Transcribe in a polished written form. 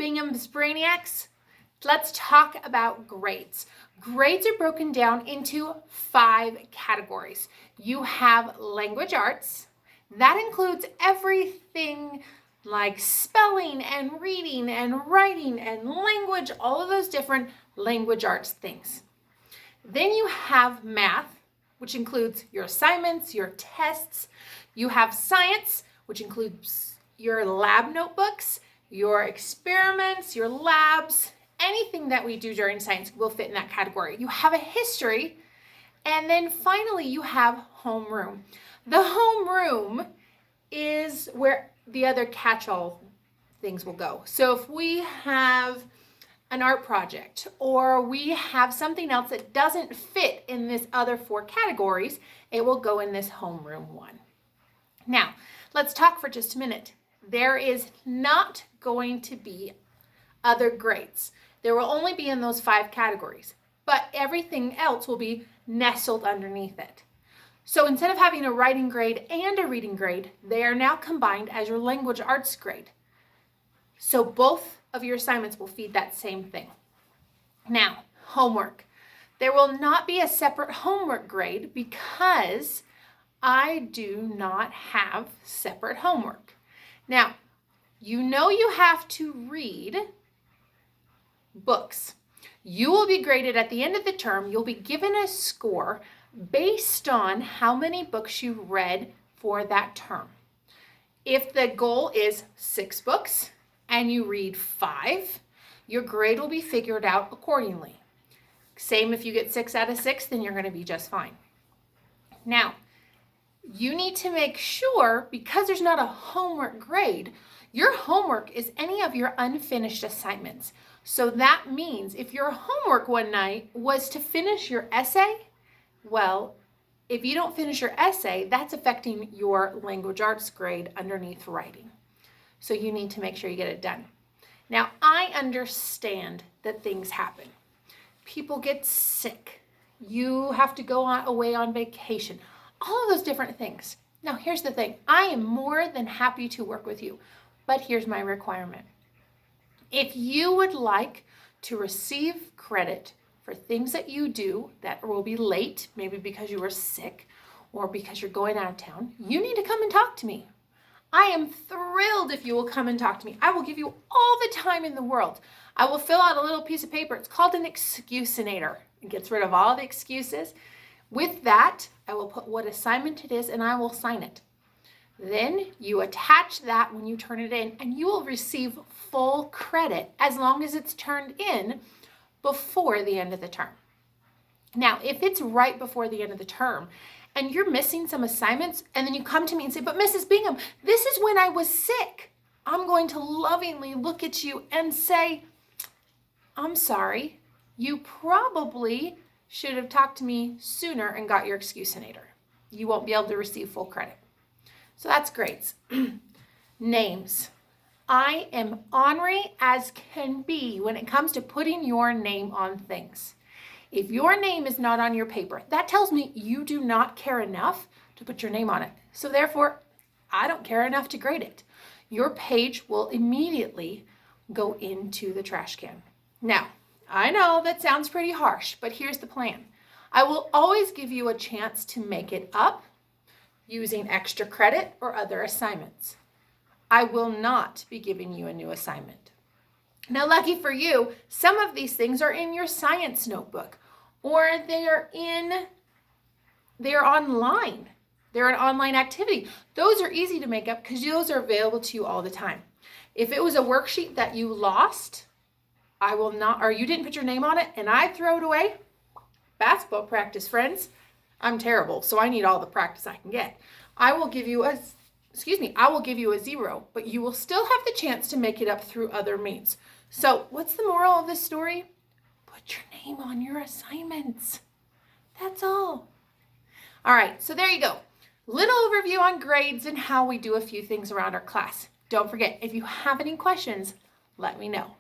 Bingham's Brainiacs? Let's talk about grades. Grades are broken down into 5 categories. You have language arts. That includes everything like spelling and reading and writing and language, all of those different language arts things. Then you have math, which includes your assignments, your tests. You have science, which includes your lab notebooks, your experiments, your labs. Anything that we do during science will fit in that category. You have a history, and then finally you have homeroom. The homeroom is where the other catch-all things will go. So if we have an art project or we have something else that doesn't fit in this other 4 categories, it will go in this homeroom one. Now, let's talk for just a minute. There is not going to be other grades. There will only be in those 5 categories, but everything else will be nestled underneath it. So instead of having a writing grade and a reading grade, they are now combined as your language arts grade. So both of your assignments will feed that same thing. Now, homework. There will not be a separate homework grade because I do not have separate homework. Now, you know you have to read books. You will be graded at the end of the term. You'll be given a score based on how many books you read for that term. If the goal is 6 books and you read 5, your grade will be figured out accordingly. Same if you get 6 out of 6, then you're going to be just fine. Now, you need to make sure, because there's not a homework grade, your homework is any of your unfinished assignments. So that means if your homework one night was to finish your essay, well, if you don't finish your essay, that's affecting your language arts grade underneath writing. So you need to make sure you get it done. Now, I understand that things happen. People get sick. You have to go away on vacation. All of those different things. Now, here's the thing. I am more than happy to work with you, but here's my requirement. If you would like to receive credit for things that you do that will be late, maybe because you were sick or because you're going out of town, you need to come and talk to me. I am thrilled if you will come and talk to me. I will give you all the time in the world. I will fill out a little piece of paper. It's called an excusinator. It gets rid of all the excuses. With that, I will put what assignment it is and I will sign it. Then you attach that when you turn it in and you will receive full credit as long as it's turned in before the end of the term. Now, if it's right before the end of the term and you're missing some assignments and then you come to me and say, but Mrs. Bingham, this is when I was sick, I'm going to lovingly look at you and say, I'm sorry, you probably should have talked to me sooner and got your excusinator. You won't be able to receive full credit. So that's grades. Names. I am ornery as can be when it comes to putting your name on things. If your name is not on your paper, that tells me you do not care enough to put your name on it. So therefore, I don't care enough to grade it. Your page will immediately go into the trash can. Now, I know that sounds pretty harsh, but here's the plan. I will always give you a chance to make it up using extra credit or other assignments. I will not be giving you a new assignment. Now, lucky for you, some of these things are in your science notebook or they're online. They're an online activity. Those are easy to make up because those are available to you all the time. If it was a worksheet that you lost, I will not, or you didn't put your name on it and I throw it away, basketball practice, friends. I'm terrible, so I need all the practice I can get. I will give you a 0, but you will still have the chance to make it up through other means. So what's the moral of this story? Put your name on your assignments. That's all. All right, so there you go. Little overview on grades and how we do a few things around our class. Don't forget, if you have any questions, let me know.